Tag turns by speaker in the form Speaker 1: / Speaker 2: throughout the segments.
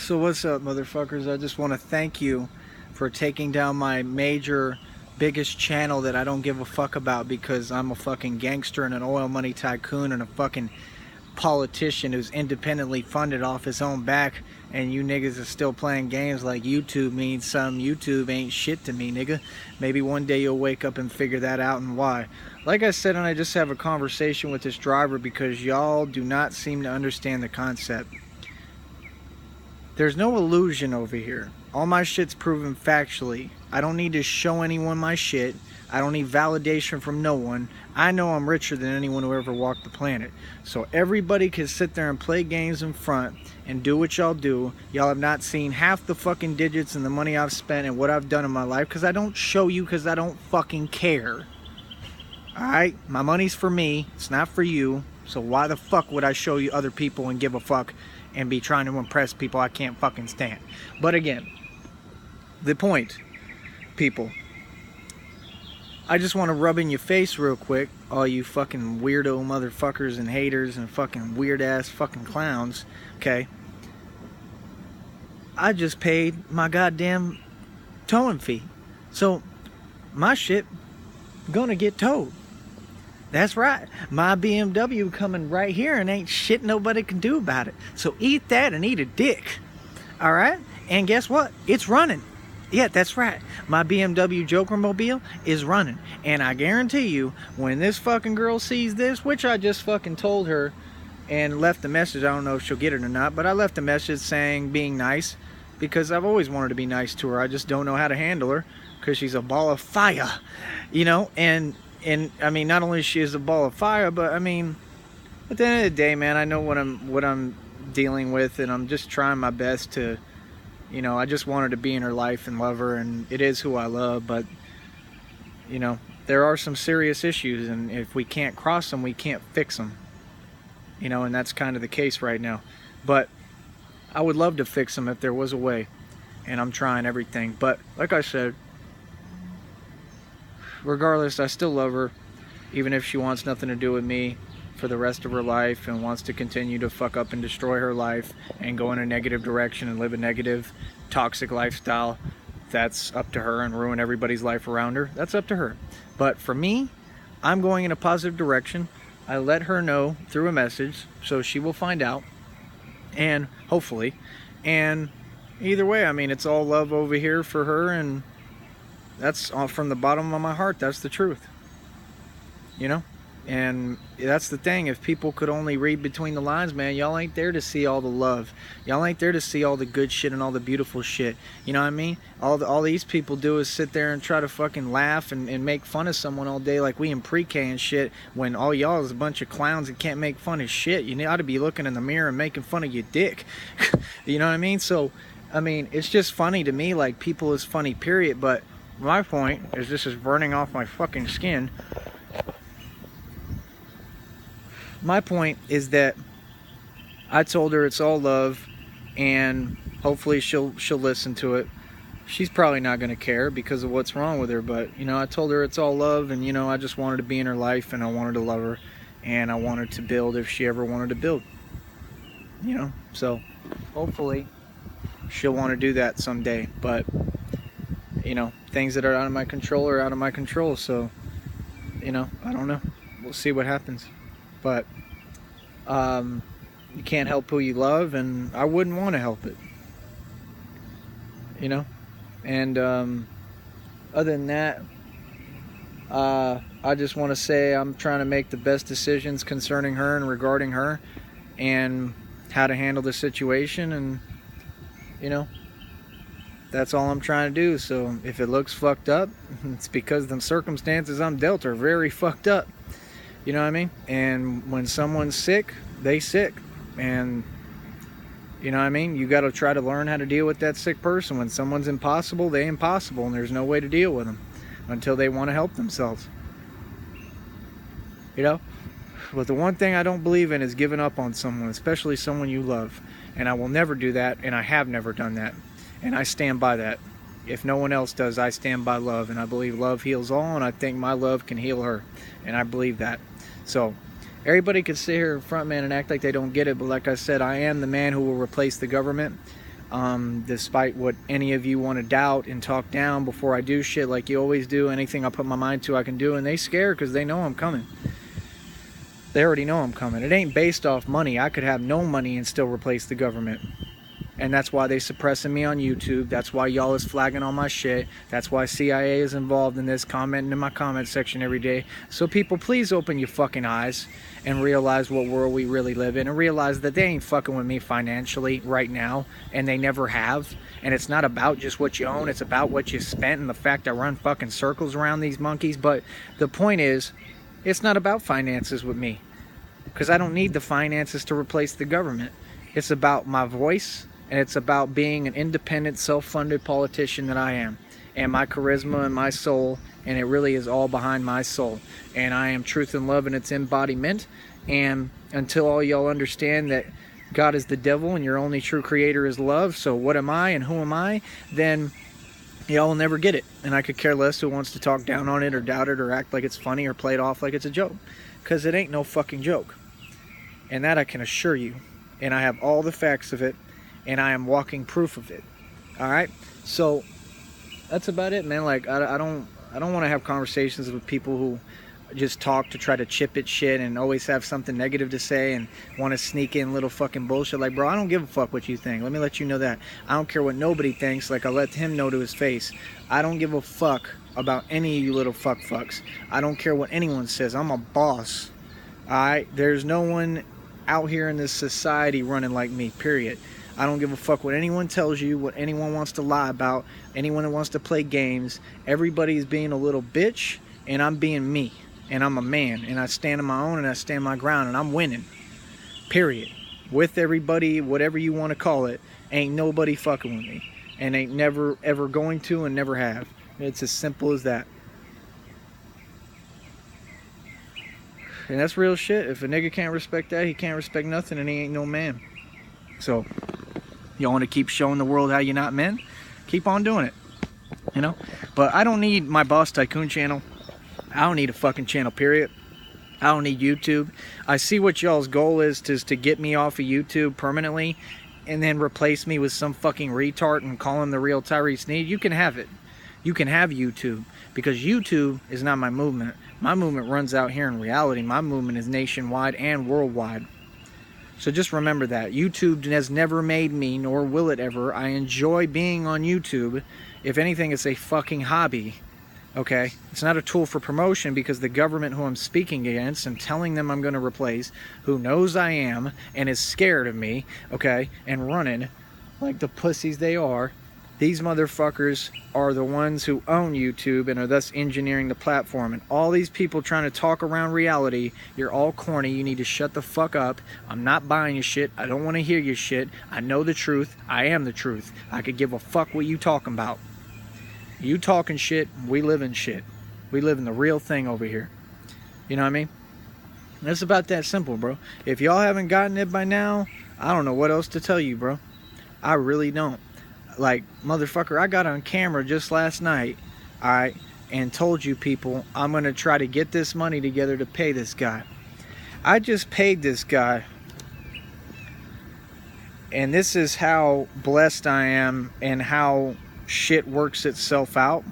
Speaker 1: So what's up, motherfuckers? I just want to thank you for taking down my major, biggest channel that I don't give a fuck about because I'm a fucking gangster and an oil money tycoon and a fucking politician who's independently funded off his own back, and you niggas are still playing games like YouTube means something. YouTube ain't shit to me, nigga. Maybe one day you'll wake up and figure that out and why. Like I said, and I just have a conversation with this driver because y'all do not seem to understand the concept. There's no illusion over here. All my shit's proven factually. I don't need to show anyone my shit. I don't need validation from no one. I know I'm richer than anyone who ever walked the planet. So everybody can sit there and play games in front and do what y'all do. Y'all have not seen half the fucking digits and the money I've spent and what I've done in my life because I don't show you because I don't fucking care. Alright? My money's for me. It's not for you. So why the fuck would I show you other people and give a fuck and be trying to impress people I can't fucking stand? But again, the point, people, I just want to rub in your face real quick, all you fucking weirdo motherfuckers and haters and fucking weird ass fucking clowns, okay? I just paid my goddamn towing fee. So my shit gonna get towed. That's right. My BMW coming right here and ain't shit nobody can do about it. So eat that and eat a dick. Alright? And guess what? It's running. Yeah, that's right. My BMW Joker Mobile is running. And I guarantee you, when this fucking girl sees this, which I just fucking told her and left a message, I don't know if she'll get it or not, but I left a message saying being nice because I've always wanted to be nice to her. I just don't know how to handle her because she's a ball of fire. You know, and I mean, not only she is a ball of fire, but I mean, at the end of the day, man, I know what I'm dealing with, and I'm just trying my best to, you know, I just want her to be in her life and love her, and it is who I love, but, you know, there are some serious issues, and if we can't cross them, we can't fix them, you know, and that's kind of the case right now. But I would love to fix them if there was a way, and I'm trying everything. But like I said, regardless, I still love her, even if she wants nothing to do with me for the rest of her life and wants to continue to fuck up and destroy her life and go in a negative direction and live a negative, toxic lifestyle. That's up to her, and ruin everybody's life around her. That's up to her. But for me, I'm going in a positive direction. I let her know through a message, so she will find out, and hopefully, and either way, I mean, it's all love over here for her, and that's from the bottom of my heart. That's the truth, you know. And that's the thing, if people could only read between the lines, man, y'all ain't there to see all the love. Y'all ain't there to see all the good shit and all the beautiful shit. You know what I mean? All these people do is sit there and try to fucking laugh and make fun of someone all day like we in pre-K and shit, when all y'all is a bunch of clowns and can't make fun of shit. You ought to be looking in the mirror and making fun of your dick. You know what I mean? So, I mean, it's just funny to me, like, people is funny, period. But my point is, this is burning off my fucking skin. My point is that I told her it's all love, and hopefully she'll listen to it. She's probably not going to care because of what's wrong with her, but, you know, I told her it's all love, and, you know, I just wanted to be in her life, and I wanted to love her, and I wanted to build if she ever wanted to build. You know, so hopefully she'll want to do that someday, but, you know, things that are out of my control are out of my control, so, you know, I don't know. We'll see what happens. But you can't help who you love, and I wouldn't want to help it, you know. And other than that, I just want to say I'm trying to make the best decisions concerning her and regarding her and how to handle the situation, and, you know, that's all I'm trying to do. So if it looks fucked up, it's because the circumstances I'm dealt are very fucked up. You know what I mean? And when someone's sick, they sick. And, you know what I mean? You got to try to learn how to deal with that sick person. When someone's impossible, they impossible. And there's no way to deal with them until they want to help themselves. You know? But the one thing I don't believe in is giving up on someone, especially someone you love. And I will never do that, and I have never done that. And I stand by that. If no one else does, I stand by love. And I believe love heals all, and I think my love can heal her. And I believe that. So, everybody could sit here in front, man, and act like they don't get it, but like I said, I am the man who will replace the government. Despite what any of you want to doubt and talk down before I do shit like you always do. Anything I put my mind to I can do, and they scared because they know I'm coming. They already know I'm coming. It ain't based off money. I could have no money and still replace the government. And that's why they suppressing me on YouTube. That's why y'all is flagging all my shit. That's why CIA is involved in this, commenting in my comment section every day. So people, please open your fucking eyes and realize what world we really live in, and realize that they ain't fucking with me financially right now, and they never have. And it's not about just what you own, it's about what you spent, and the fact I run fucking circles around these monkeys. But the point is, it's not about finances with me, because I don't need the finances to replace the government. It's about my voice, and it's about being an independent, self-funded politician that I am, and my charisma and my soul, and it really is all behind my soul. And I am truth and love in its embodiment. And until all y'all understand that God is the devil and your only true creator is love, so what am I and who am I, then y'all will never get it. And I could care less who wants to talk down on it or doubt it or act like it's funny or play it off like it's a joke, because it ain't no fucking joke. And that I can assure you. And I have all the facts of it, and I am walking proof of it. All right, so that's about it, man. Like I don't want to have conversations with people who just talk to try to chip at shit and always have something negative to say and want to sneak in little fucking bullshit. Like, bro, I don't give a fuck what you think. Let me let you know that. I don't care what nobody thinks. Like, I let him know to his face. I don't give a fuck about any of you little fucks. I don't care what anyone says. I'm a boss. All right, there's no one out here in this society running like me, period. I don't give a fuck what anyone tells you, what anyone wants to lie about, anyone that wants to play games. Everybody's being a little bitch, and I'm being me. And I'm a man, and I stand on my own, and I stand my ground, and I'm winning. Period. With everybody, whatever you want to call it, ain't nobody fucking with me. And ain't never, ever going to, and never have. It's as simple as that. And that's real shit. If a nigga can't respect that, he can't respect nothing, and he ain't no man. So, y'all want to keep showing the world how you're not men? Keep on doing it. You know? But I don't need my Boss Tycoon channel. I don't need a fucking channel, period. I don't need YouTube. I see what y'all's goal is to get me off of YouTube permanently and then replace me with some fucking retard and call him the real Tyree Sneed. You can have it. You can have YouTube, because YouTube is not my movement. My movement runs out here in reality. My movement is nationwide and worldwide. So just remember that. YouTube has never made me, nor will it ever. I enjoy being on YouTube. If anything, it's a fucking hobby. Okay? It's not a tool for promotion, because the government who I'm speaking against and telling them I'm going to replace, who knows I am and is scared of me, okay, and running like the pussies they are, these motherfuckers are the ones who own YouTube and are thus engineering the platform. And all these people trying to talk around reality, you're all corny. You need to shut the fuck up. I'm not buying your shit. I don't want to hear your shit. I know the truth. I am the truth. I could give a fuck what you talking about. You talking shit, we live in shit. We live in the real thing over here. You know what I mean? And it's about that simple, bro. If y'all haven't gotten it by now, I don't know what else to tell you, bro. I really don't. Like, motherfucker, I got on camera just last night, alright, and told you people I'm going to try to get this money together to pay this guy. I just paid this guy. And this is how blessed I am and how shit works itself out.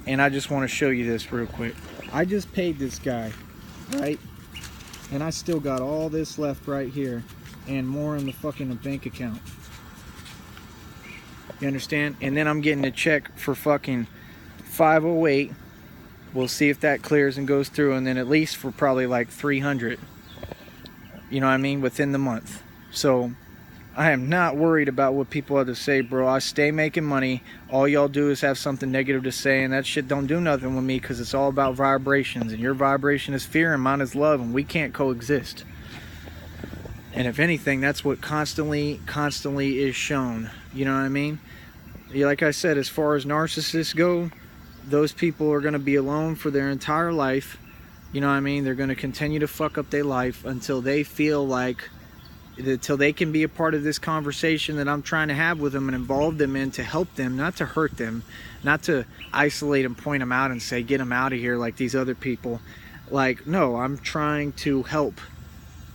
Speaker 1: And I just want to show you this real quick. I just paid this guy, right? And I still got all this left right here. And more in the fucking bank account. You understand? And then I'm getting a check for fucking 508. We'll see if that clears and goes through. And then at least for probably like 300. You know what I mean? Within the month. So I am not worried about what people have to say, bro. I stay making money. All y'all do is have something negative to say, and that shit don't do nothing with me, because it's all about vibrations. And your vibration is fear and mine is love, and we can't coexist. And if anything, that's what constantly is shown. You know what I mean? Like I said, as far as narcissists go, those people are going to be alone for their entire life. You know what I mean? They're going to continue to fuck up their life until they feel like, until they can be a part of this conversation that I'm trying to have with them and involve them in, to help them, not to hurt them, not to isolate and point them out and say, get them out of here like these other people. Like, no, I'm trying to help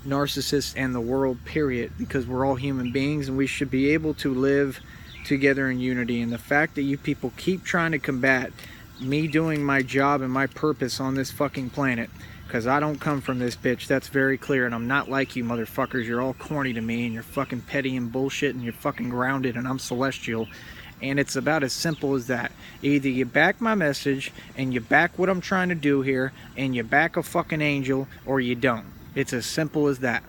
Speaker 1: narcissists and the world, period, because we're all human beings and we should be able to live together in unity. And the fact that you people keep trying to combat me doing my job and my purpose on this fucking planet, because I don't come from this bitch, that's very clear, and I'm not like you motherfuckers. You're all corny to me, and you're fucking petty and bullshit, and you're fucking grounded, and I'm celestial. And it's about as simple as that. Either you back my message, and you back what I'm trying to do here, and you back a fucking angel, or you don't. It's as simple as that.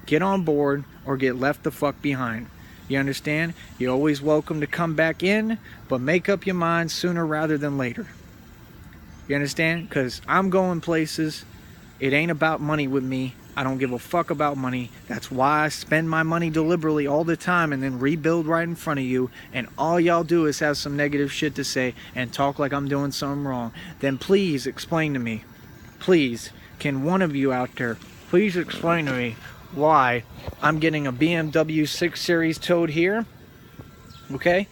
Speaker 1: Get on board, or get left the fuck behind. You understand? You're always welcome to come back in, but make up your mind sooner rather than later. You understand? Because I'm going places. It ain't about money with me. I don't give a fuck about money. That's why I spend my money deliberately all the time and then rebuild right in front of you. And all y'all do is have some negative shit to say and talk like I'm doing something wrong. Then please explain to me. Please, can one of you out there please explain to me why I'm getting a BMW 6 Series towed here, okay?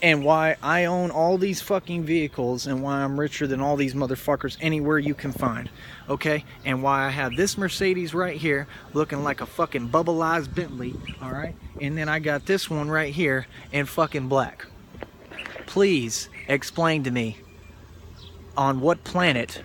Speaker 1: And why I own all these fucking vehicles, and why I'm richer than all these motherfuckers anywhere you can find, okay? And why I have this Mercedes right here looking like a fucking bubbleized Bentley, alright? And then I got this one right here in fucking black. Please explain to me on what planet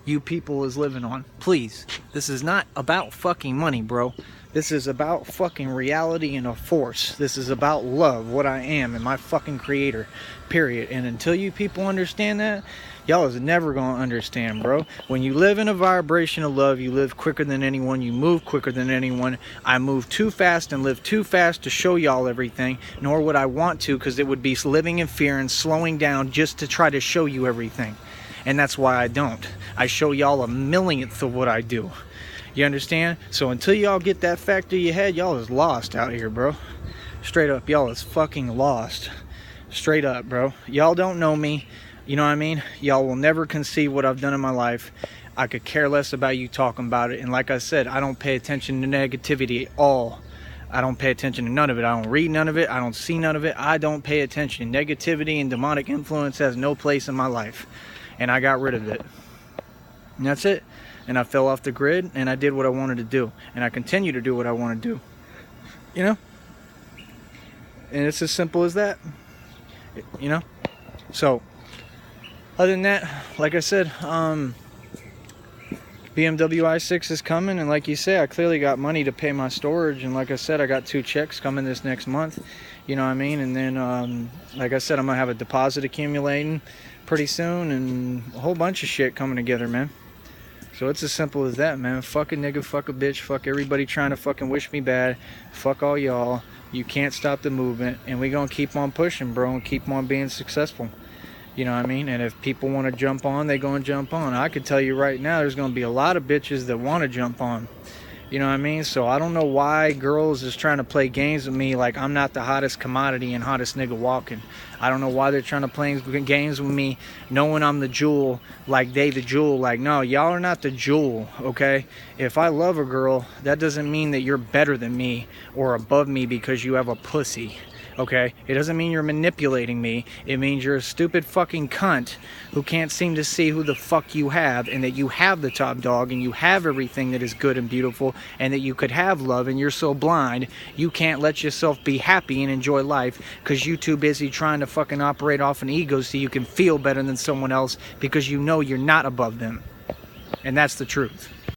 Speaker 1: you people is living on. Please. This is not about fucking money, bro. This is about fucking reality and a force. This is about love, what I am, and my fucking creator, period. And until you people understand that, y'all is never gonna understand, bro. When you live in a vibration of love, you live quicker than anyone, you move quicker than anyone. I move too fast and live too fast to show y'all everything, nor would I want to, because it would be living in fear and slowing down just to try to show you everything. And that's why I don't. I show y'all a millionth of what I do. You understand? So until y'all get that fact in your head, y'all is lost out here, bro. Straight up, y'all is fucking lost. Straight up, bro. Y'all don't know me. You know what I mean? Y'all will never conceive what I've done in my life. I could care less about you talking about it. And like I said, I don't pay attention to negativity at all. I don't pay attention to none of it. I don't read none of it. I don't see none of it. I don't pay attention. Negativity and demonic influence has no place in my life. And I got rid of it. And that's it. And I fell off the grid, and I did what I wanted to do. And I continue to do what I want to do. You know? And it's as simple as that. You know? So, other than that, like I said, BMW i6 is coming. And like you say, I clearly got money to pay my storage. And like I said, I got 2 checks coming this next month. You know what I mean? And then, like I said, I'm going to have a deposit accumulating pretty soon. And a whole bunch of shit coming together, man. So it's as simple as that, man. Fuck a nigga, fuck a bitch, fuck everybody trying to fucking wish me bad. Fuck all y'all. You can't stop the movement. And we gonna keep on pushing, bro, and keep on being successful. You know what I mean? And if people want to jump on, they gonna jump on. I could tell you right now, there's gonna be a lot of bitches that want to jump on. You know what I mean? So I don't know why girls is trying to play games with me like I'm not the hottest commodity and hottest nigga walking. I don't know why they're trying to play games with me knowing I'm the jewel, like they the jewel. Like, no, y'all are not the jewel, okay? If I love a girl, that doesn't mean that you're better than me or above me because you have a pussy. Okay? It doesn't mean you're manipulating me. It means you're a stupid fucking cunt who can't seem to see who the fuck you have, and that you have the top dog and you have everything that is good and beautiful, and that you could have love, and you're so blind you can't let yourself be happy and enjoy life because you're too busy trying to fucking operate off an ego so you can feel better than someone else because you know you're not above them. And that's the truth.